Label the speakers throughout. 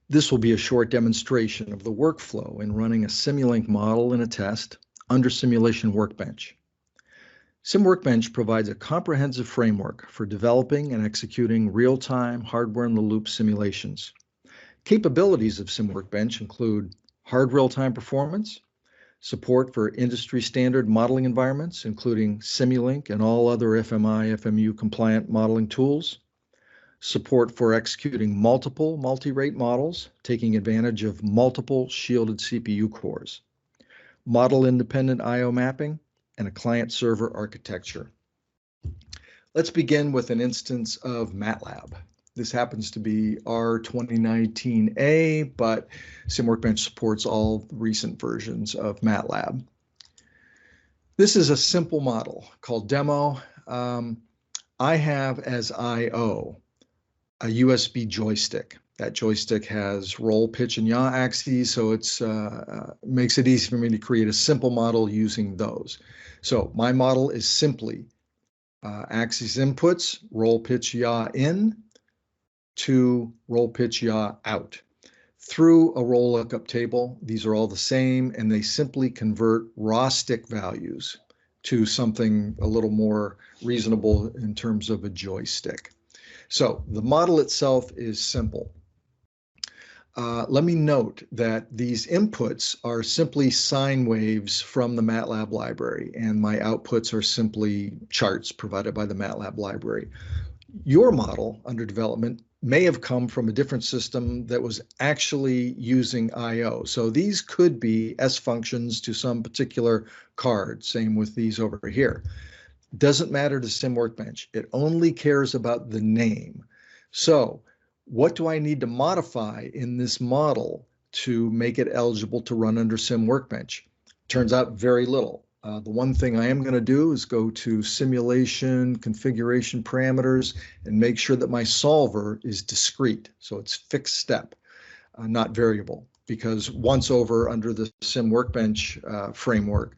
Speaker 1: This will be a short demonstration of the workflow in running a Simulink model in a test under Simulation Workbench. Workbench provides a comprehensive framework for developing and executing real-time hardware-in-the-loop simulations. Capabilities of Workbench include hard real-time performance, support for industry-standard modeling environments, including Simulink and all other FMI, FMU compliant modeling tools, support for executing multiple multi-rate models, taking advantage of multiple shielded CPU cores, model-independent I/O mapping, and a client-server architecture. Let's begin with an instance of MATLAB. This happens to be R2019A, but Workbench supports all recent versions of MATLAB. This is a simple model called demo. I have as I/O a USB joystick. That joystick has roll, pitch, and yaw axes, so it makes it easy for me to create a simple model using those. So my model is simply axis inputs, roll, pitch, yaw in, to roll, pitch, yaw out. Through a roll lookup table, these are all the same, and they simply convert raw stick values to something a little more reasonable in terms of a joystick. So the model itself is simple. Let me note that these inputs are simply sine waves from the MATLAB library, and my outputs are simply charts provided by the MATLAB library. Your model under development may have come from a different system that was actually using I/O. So these could be S functions to some particular card, same with these over here. Doesn't matter to Workbench. It only cares about the name. So what do I need to modify in this model to make it eligible to run under Workbench? Turns out very little. The one thing I am going to do is go to Simulation, Configuration Parameters, and make sure that my solver is discrete. So it's fixed step, not variable, because once over under the Workbench framework,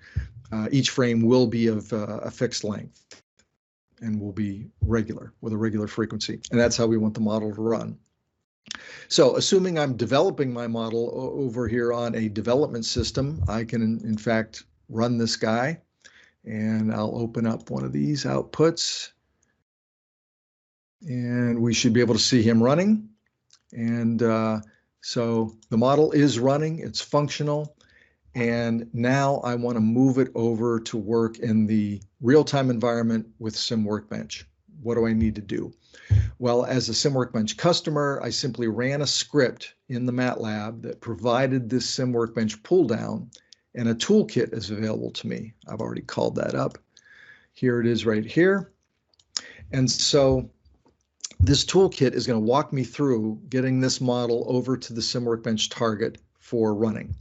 Speaker 1: each frame will be of a fixed length and will be regular with a regular frequency. And that's how we want the model to run. So assuming I'm developing my model over here on a development system, I can in fact run this guy, and I'll open up one of these outputs, and we should be able to see him running. And so the model is running, it's functional. And now I want to move it over to work in the real-time environment with Workbench. What do I need to do? Well, as a Workbench customer, I simply ran a script in the MATLAB that provided this Workbench pull down, and a toolkit is available to me. I've already called that up. Here it is right here. And so this toolkit is going to walk me through getting this model over to the Workbench target for running.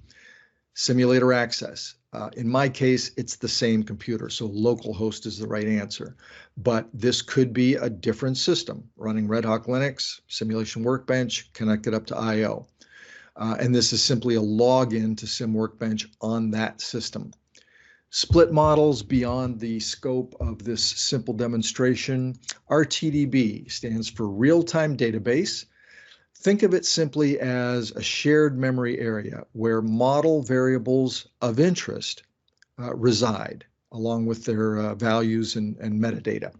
Speaker 1: Simulator access. In my case, it's the same computer, so localhost is the right answer. But this could be a different system running Red Hawk Linux, Simulation Workbench, connected up to I/O. And this is simply a login to Workbench on that system. Split models beyond the scope of this simple demonstration. RTDB stands for Real-Time Database. Think of it simply as a shared memory area where model variables of interest reside, along with their values and metadata.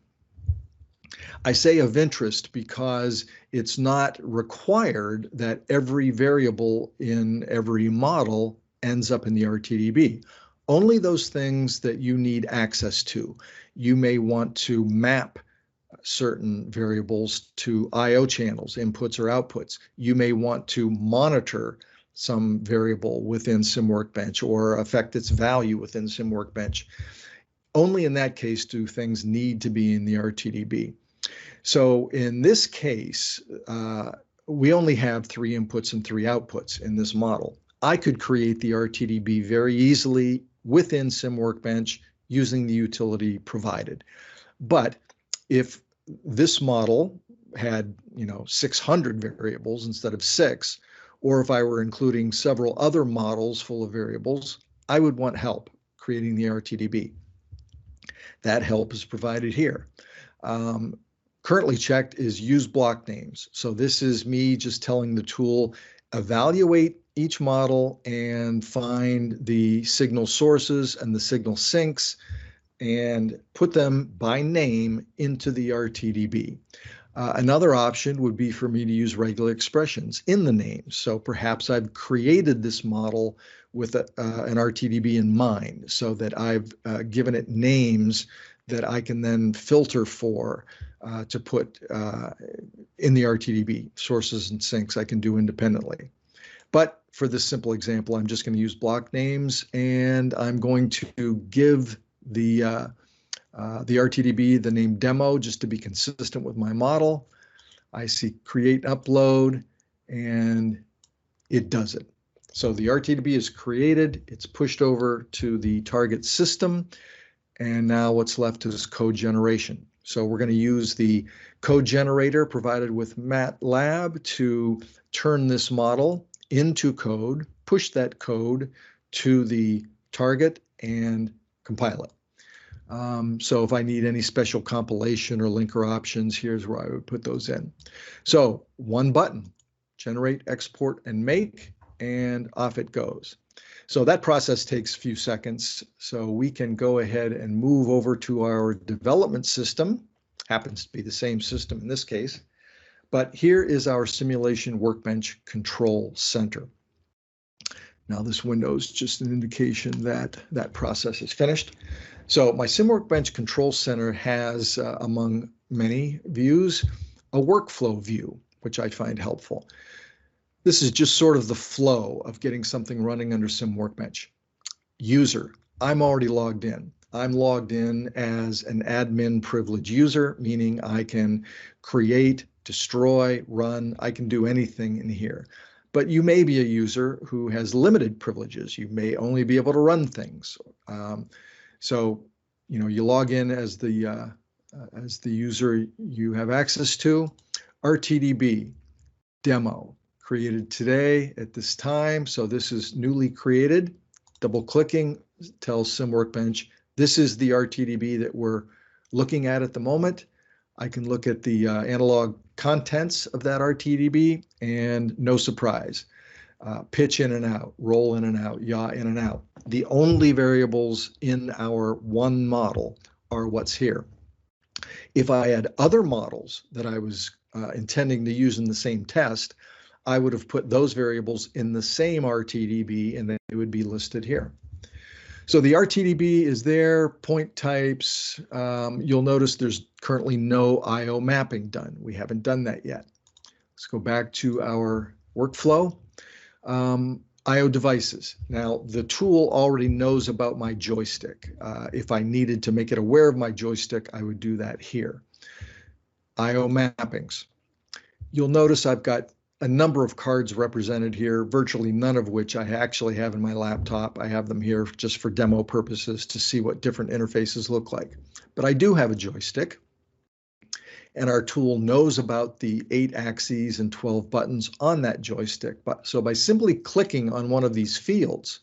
Speaker 1: I say of interest because it's not required that every variable in every model ends up in the RTDB. Only those things that you need access to. You may want to map certain variables to I/O channels, inputs or outputs. You may want to monitor some variable within Workbench or affect its value within Workbench. Only in that case do things need to be in the RTDB. So in this case, we only have 3 inputs and 3 outputs in this model. I could create the RTDB very easily within Workbench using the utility provided. But if this model had, 600 variables instead of 6, or if I were including several other models full of variables, I would want help creating the RTDB. That help is provided here. Currently checked is use block names. So this is me just telling the tool evaluate each model and find the signal sources and the signal sinks and put them by name into the RTDB. Another option would be for me to use regular expressions in the names. So perhaps I've created this model with an RTDB in mind so that I've given it names that I can then filter for to put in the RTDB. Sources and sinks I can do independently. But for this simple example, I'm just going to use block names, and I'm going to give the RTDB the name demo just to be consistent with my model. I see create upload, and it does it. So the RTDB is created, it's pushed over to the target system, and now what's left is code generation. So we're going to use the code generator provided with MATLAB to turn this model into code, push that code to the target, and compile it. So if I need any special compilation or linker options, here's where I would put those in. So one button, generate, export, and make, and off it goes. So that process takes a few seconds. So we can go ahead and move over to our development system. Happens to be the same system in this case. But here is our simulation workbench control center. Now this window is just an indication that that process is finished. So my Sim Workbench Control Center has, among many views, a workflow view, which I find helpful. This is just sort of the flow of getting something running under Sim Workbench. User, I'm already logged in. I'm logged in as an admin privilege user, meaning I can create, destroy, run, I can do anything in here. But you may be a user who has limited privileges. You may only be able to run things. So, you log in as the user you have access to. RTDB demo created today at this time. So this is newly created. Double clicking tells Sim Workbench, this is the RTDB that we're looking at the moment. I can look at the analog contents of that RTDB, and no surprise, pitch in and out, roll in and out, yaw in and out. The only variables in our one model are what's here. If I had other models that I was intending to use in the same test, I would have put those variables in the same RTDB, and then it would be listed here. So the RTDB is there, point types. You'll notice there's currently no I/O mapping done. We haven't done that yet. Let's go back to our workflow. I/O devices. Now, the tool already knows about my joystick. If I needed to make it aware of my joystick, I would do that here. I/O mappings. You'll notice I've got a number of cards represented here, virtually none of which I actually have in my laptop. I have them here just for demo purposes to see what different interfaces look like. But I do have a joystick, and our tool knows about the 8 axes and 12 buttons on that joystick. So by simply clicking on one of these fields,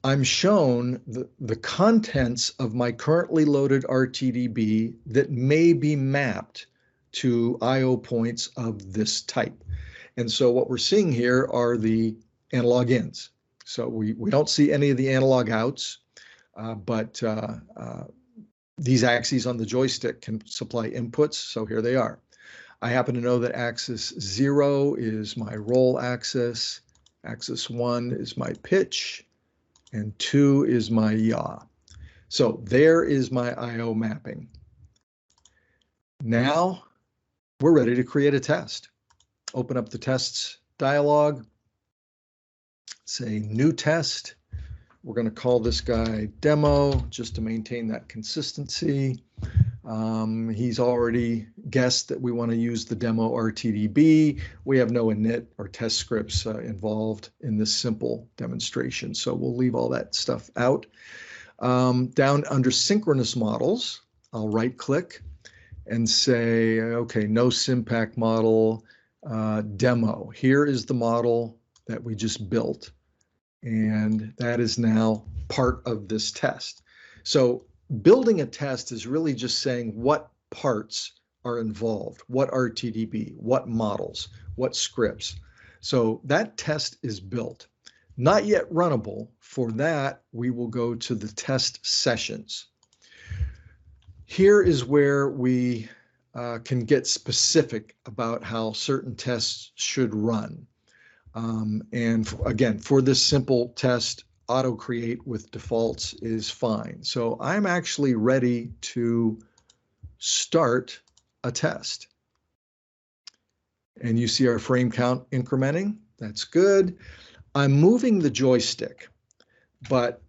Speaker 1: I'm shown the contents of my currently loaded RTDB that may be mapped to I/O points of this type. And so what we're seeing here are the analog ins. So we don't see any of the analog outs, but these axes on the joystick can supply inputs, so here they are. I happen to know that axis 0 is my roll axis, axis 1 is my pitch, and 2 is my yaw. So there is my I/O mapping. Now we're ready to create a test. Open up the tests dialog, say new test. We're going to call this guy demo just to maintain that consistency. He's already guessed that we want to use the demo RTDB. We have no init or test scripts involved in this simple demonstration, so we'll leave all that stuff out. Down under synchronous models, I'll right click and say, okay, no SimPack model, demo. Here is the model that we just built, and that is now part of this test. So building a test is really just saying what parts are involved, what RTDB, what models, what scripts. So that test is built. Not yet runnable. For that, we will go to the test sessions. Here is where we can get specific about how certain tests should run. Again, for this simple test, auto create with defaults is fine. So I'm actually ready to start a test. And you see our frame count incrementing. That's good. I'm moving the joystick, but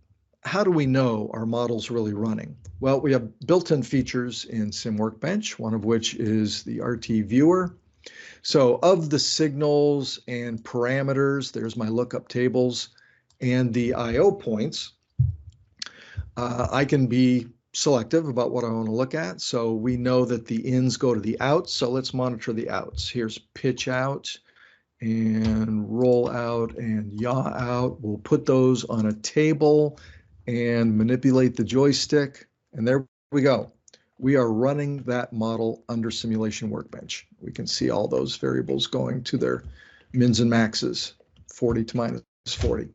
Speaker 1: how do we know our model's really running? Well, we have built-in features in Sim Workbench, one of which is the RT viewer. So of the signals and parameters, there's my lookup tables and the IO points. I can be selective about what I want to look at. So we know that the ins go to the outs. So let's monitor the outs. Here's pitch out and roll out and yaw out. We'll put those on a table and manipulate the joystick. And there we go. We are running that model under Simulation Workbench. We can see all those variables going to their mins and maxes, 40 to minus 40.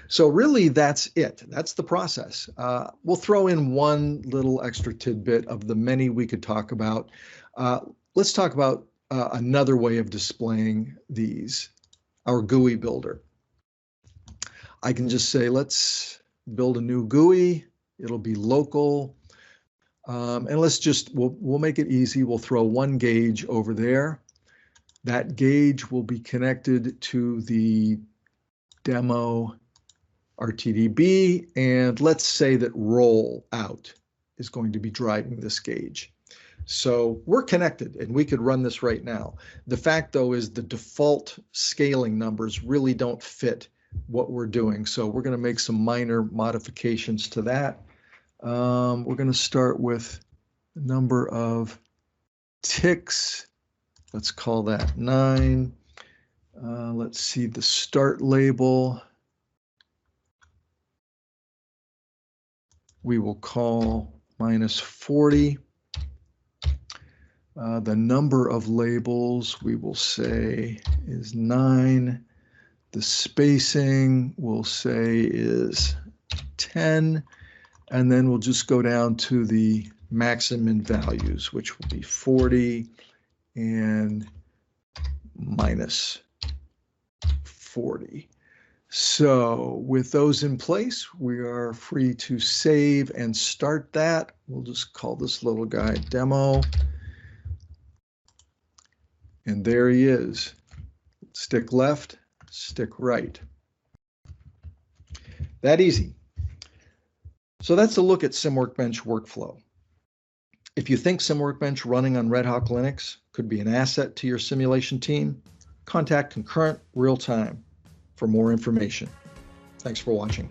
Speaker 1: So really, that's it. That's the process. We'll throw in one little extra tidbit of the many we could talk about. Let's talk about another way of displaying these, our GUI builder. I can just say, let's build a new GUI. It'll be local. And we'll make it easy. We'll throw one gauge over there. That gauge will be connected to the demo RTDB, and let's say that roll out is going to be driving this gauge. So we're connected and we could run this right now. The fact though is the default scaling numbers really don't fit what we're doing. So we're going to make some minor modifications to that. We're going to start with the number of ticks. Let's call that 9. Let's see the start label. We will call minus 40. The number of labels we will say is 9. The spacing we'll say is 10. And then we'll just go down to the maximum values, which will be 40 and minus 40. So with those in place, we are free to save and start that. We'll just call this little guy demo. And there he is. Stick left, stick right. That easy. So that's a look at Sim Workbench workflow. If you think Sim Workbench running on Red Hawk Linux could be an asset to your simulation team, contact Concurrent Real Time for more information. Thanks for watching.